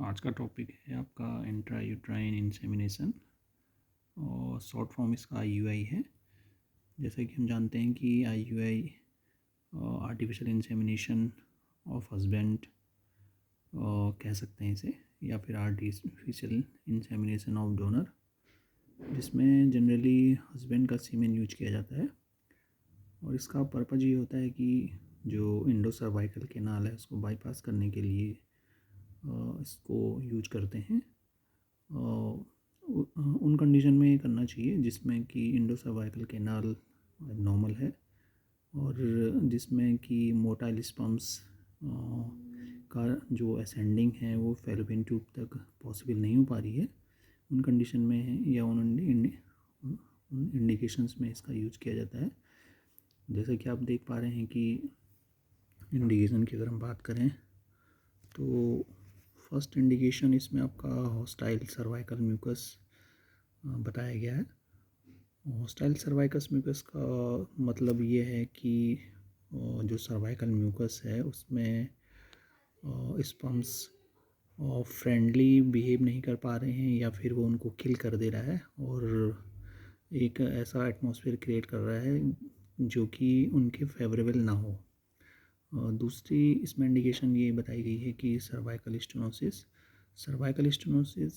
आज का टॉपिक है आपका इंट्रा यूट्राइन इंसेमिनेशन और शॉर्ट फॉर्म इसका आईयूआई है। जैसे कि हम जानते हैं कि IUI artificial insemination of husband कह सकते हैं इसे, या फिर आर्टिफिशियल इंसेमिनेशन ऑफ डोनर, जिसमें जनरली हस्बैंड का सीमेन यूज किया जाता है। और इसका पर्पज़ ये होता है कि जो इंडो सर्वाइकल केनाल है उसको बाईपास करने के लिए इसको यूज करते हैं। उन कंडीशन में करना चाहिए जिसमें कि इंडो सर्वाइकल केनाल नॉर्मल है और जिसमें कि मोटाइल स्पर्म्स का जो असेंडिंग है वो फैलोपियन ट्यूब तक पॉसिबल नहीं हो पा रही है। उन कंडीशन में या उन इंडिकेशंस में इसका यूज किया जाता है। जैसे कि आप देख पा रहे हैं कि इंडिकेशन की अगर हम बात करें तो फर्स्ट इंडिकेशन इसमें आपका हॉस्टाइल सर्वाइकल म्यूकस बताया गया है। हॉस्टाइल सर्वाइकस म्यूकस का मतलब ये है कि जो सर्वाइकल म्यूकस है उसमें स्पर्म्स फ्रेंडली बिहेव नहीं कर पा रहे हैं या फिर वो उनको किल कर दे रहा है और एक ऐसा एटमॉस्फेयर क्रिएट कर रहा है जो कि उनके फेवरेबल ना हो। दूसरी इसमें इंडिकेशन ये बताई गई है कि सर्वाइकल स्टेनोसिस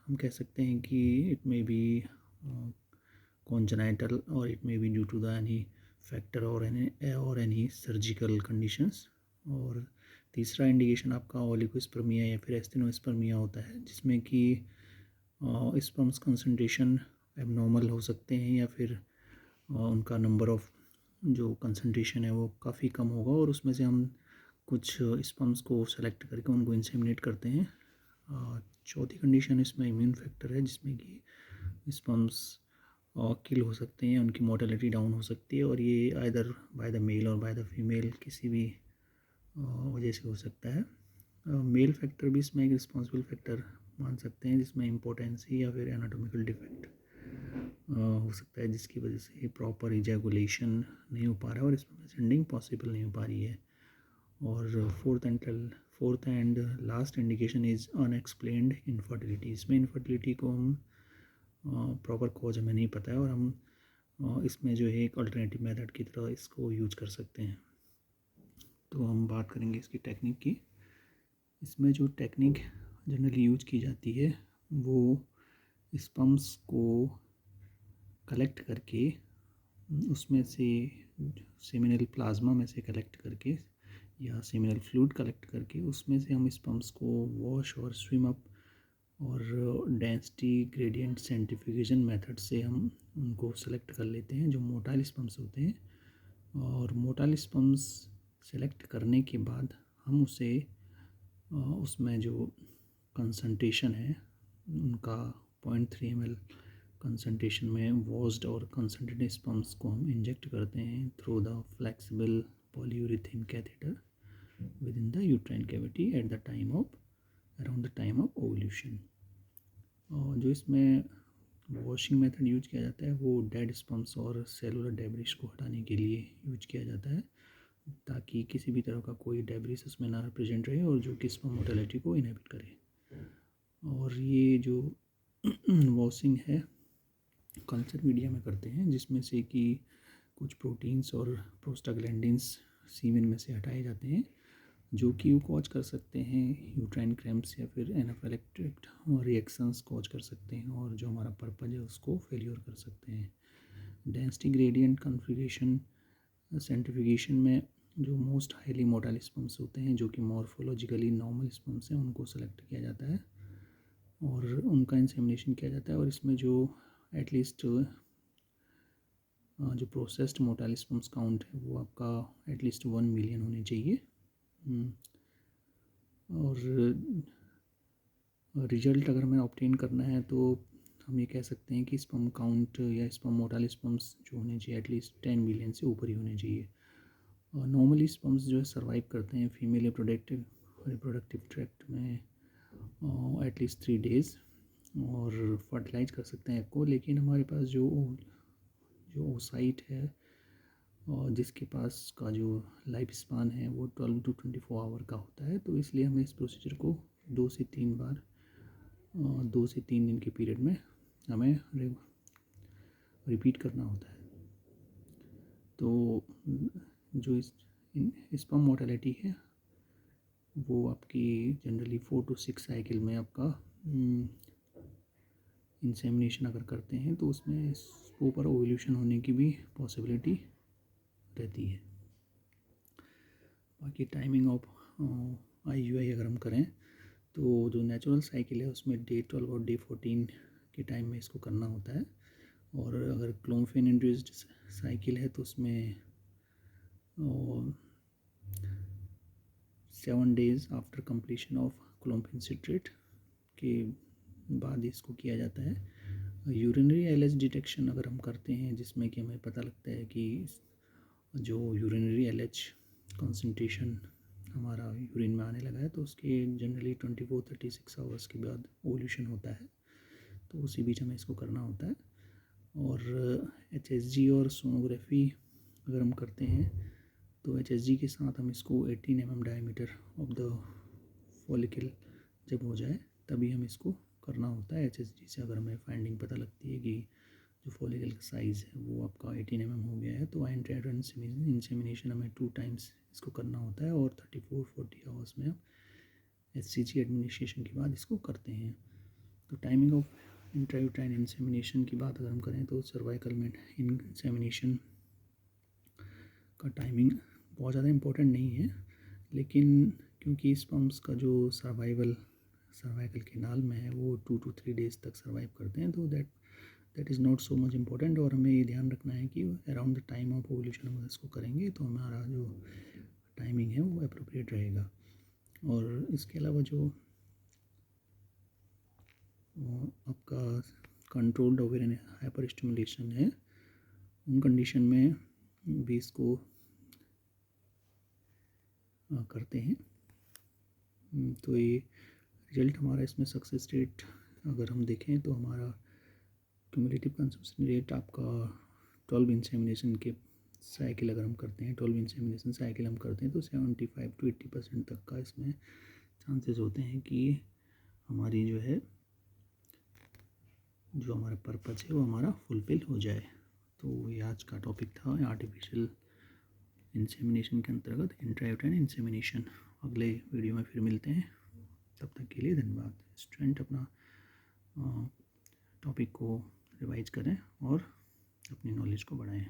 हम कह सकते हैं कि इट मे बी कॉन्जेनाइटल और it may be due to the any factor और एनी सर्जिकल कंडीशंस। और तीसरा इंडिकेशन आपका ओलिगोस्पर्मिया या फिर एस्टेनोस्पर्मिया होता है, जिसमें कि स्पर्म्स कंसंट्रेशन एबनॉर्मल हो सकते हैं या फिर उनका नंबर ऑफ जो कंसंट्रेशन है वो काफ़ी कम होगा और उसमें से हम कुछ स्पर्म्स को सेलेक्ट करके उनको इंसेमिनेट करते हैं। चौथी कंडीशन इसमें इम्यून फैक्टर है, जिसमें कि स्पर्म्स किल हो सकते हैं, उनकी मोर्टेलिटी डाउन हो सकती है और ये आइदर बाय द मेल और बाय द फीमेल किसी भी वजह से हो सकता है। मेल फैक्टर भी इसमें एक रिस्पॉन्सिबल फैक्टर मान सकते हैं, जिसमें इम्पोर्टेंसी या फिर एनाटॉमिकल डिफेक्ट हो सकता है, जिसकी वजह से प्रॉपर इजैकुलेशन नहीं हो पा रहा है और इसमें सेंडिंग पॉसिबल नहीं हो पा रही है। और fourth and last indication is unexplained infertility. इसमें इनफर्टिलिटी को हम प्रॉपर कॉज हमें नहीं पता है और हम इसमें जो है एक अल्टरनेटिव मेथड की तरह इसको यूज कर सकते हैं। तो हम बात करेंगे इसकी टेक्निक की। इसमें जो टेक्निक जनरली यूज की जाती है वो स्पर्म्स को कलेक्ट करके उसमें से सेमिनल प्लाज्मा में से कलेक्ट करके या सेमिनल फ्लूइड कलेक्ट करके उसमें से हम स्पर्म्स को वॉश और स्विम अप और डेंसिटी ग्रेडियंट सेंट्रीफ्यूगेशन मेथड से हम उनको सेलेक्ट कर लेते हैं जो मोटाइल स्पर्म्स होते हैं। और मोटाइल स्पर्म्स सेलेक्ट करने के बाद हम उसे उसमें जो कंसंट्रेशन है उनका 0.3 ml कंसंट्रेशन में वॉश्ड और कंसंट्रेटेड स्पर्म्स को हम इंजेक्ट करते हैं through the flexible polyurethane catheter with in the uterine cavity at the time of around the time of ovulation. और जो इसमें वॉशिंग मेथड यूज किया जाता है वो डेड स्पर्म्स और सेलुलर डेब्रिस को हटाने के लिए यूज किया जाता है, ताकि किसी भी तरह का कोई डेब्रिस उसमें ना प्रेजेंट रहे और जो कि स्पर्म मोर्टेलिटी को इनहिबिट करे। और ये जो वॉशिंग है कल्चर मीडिया में करते हैं, जिसमें से कि कुछ प्रोटीन्स और प्रोस्टाग्लैंडिन्स सीमेन में से हटाए जाते हैं जो कि वो कॉज कर सकते हैं यूट्राइन क्रैम्प्स या फिर एनाफिलेक्टिक रिएक्शंस कॉज कर सकते हैं और जो हमारा पर्पज है उसको फेलियर कर सकते हैं। डेंसिटी ग्रेडियंट कॉन्फ़िगरेशन सेंट्रीफ्यूगेशन में जो मोस्ट हाईली मोटाइल स्पर्म्स होते हैं जो कि मॉर्फोलॉजिकली नॉर्मल स्पर्म्स हैं उनको सेलेक्ट किया जाता है और उनका इंसेमिनेशन किया जाता है। और इसमें जो एटलीस्ट जो प्रोसेस्ड मोटाइल स्पर्म्स काउंट है वो आपका एटलीस्ट 1 मिलियन होने चाहिए। और रिजल्ट अगर हमें ऑब्टेन करना है तो हम ये कह सकते हैं कि स्पर्म काउंट या स्पर्म मोटाइल स्पर्म्स जो होने चाहिए एटलीस्ट 10 मिलियन से ऊपर ही होने चाहिए। और नॉर्मली स्पर्म्स जो है सर्वाइव करते हैं फीमेल रिप्रोडक्टिव ट्रैक्ट में एटलीस्ट 3 डेज़ और फर्टिलाइज कर सकते हैं को। लेकिन हमारे पास जो ओसाइट है और जिसके पास का जो लाइफ स्पान है वो 12 to 24 आवर का होता है, तो इसलिए हमें इस प्रोसीजर को 2 से 3 दिन के पीरियड में हमें रिपीट करना होता है। तो जो स्पर्म मोर्टेलिटी है वो आपकी जनरली 4 to 6 साइकिल में आपका इंसेमिनेशन अगर करते हैं तो उसमें ऊपर ओव्यूलेशन होने की भी पॉसिबिलिटी रहती है। बाकी टाइमिंग ऑफ IUI अगर हम करें तो जो नेचुरल साइकिल है उसमें डे 12 और डे 14 के टाइम में इसको करना होता है। और अगर क्लोमिफेन इंड्यूस्ड साइकिल है तो उसमें 7 days after completion of clomiphene citrate के बाद इसको किया जाता है। यूरिनरी LH डिटेक्शन अगर हम करते हैं जिसमें कि हमें पता लगता है कि जो यूरिनरी LH कंसंट्रेशन हमारा यूरिन में आने लगा है तो उसके जनरली 24-36 आवर्स के बाद ओव्यूलेशन होता है, तो उसी बीच हमें इसको करना होता है। और HSG और सोनोग्राफी अगर हम करते हैं तो HSG के साथ हम इसको 18 mm diameter of the follicle जब हो जाए तभी हम इसको करना होता है। HSG से अगर हमें फाइंडिंग पता लगती है कि जो फॉलिकल का साइज़ है वो आपका 18 mm हो गया है तो इंसेमिनेशन हमें 2 times इसको करना होता है और 34-40 आवर्स में हम HCG एडमिनिस्ट्रेशन के बाद इसको करते हैं। तो टाइमिंग ऑफ इंट्रायूट्राइन इंसेमिनेशन की बात अगर हम करें तो सर्वाइकल में इंसेमिनेशन का टाइमिंग बहुत ज़्यादा इम्पोर्टेंट नहीं है, लेकिन क्योंकि स्पर्म्स का जो सर्वाइकल केनाल में है वो 2 to 3 days तक सर्वाइव करते हैं, तो that is not so much important. और हमें ये ध्यान रखना है कि around the time of ovulation हम इसको करेंगे तो हमारा जो टाइमिंग है वो अप्रोप्रिएट रहेगा। और इसके अलावा जो आपका कंट्रोल्ड ओवेरियन हाइपर स्टिमुलेशन है उन कंडीशन में भी इसको करते हैं। तो ये रिजल्ट हमारा इसमें सक्सेस रेट अगर हम देखें तो हमारा क्यूमुलेटिव कंजम्पशन रेट आपका 12 इंसेमिनेशन के साइकिल अगर हम करते हैं 12 इंसेमिनेशन साइकिल हम करते हैं तो 75 to 80% तक का इसमें चांसेस होते हैं कि हमारी जो हमारा पर्पज़ है वो हमारा फुलफिल हो जाए। तो ये आज का टॉपिक था आर्टिफिशियल इंसेमिनेशन के अंतर्गत इंट्रायूट्राइन इंसेमिनेशन। अगले वीडियो में फिर मिलते हैं, तब तक के लिए धन्यवाद। स्टूडेंट अपना टॉपिक को रिवाइज करें और अपनी नॉलेज को बढ़ाएं।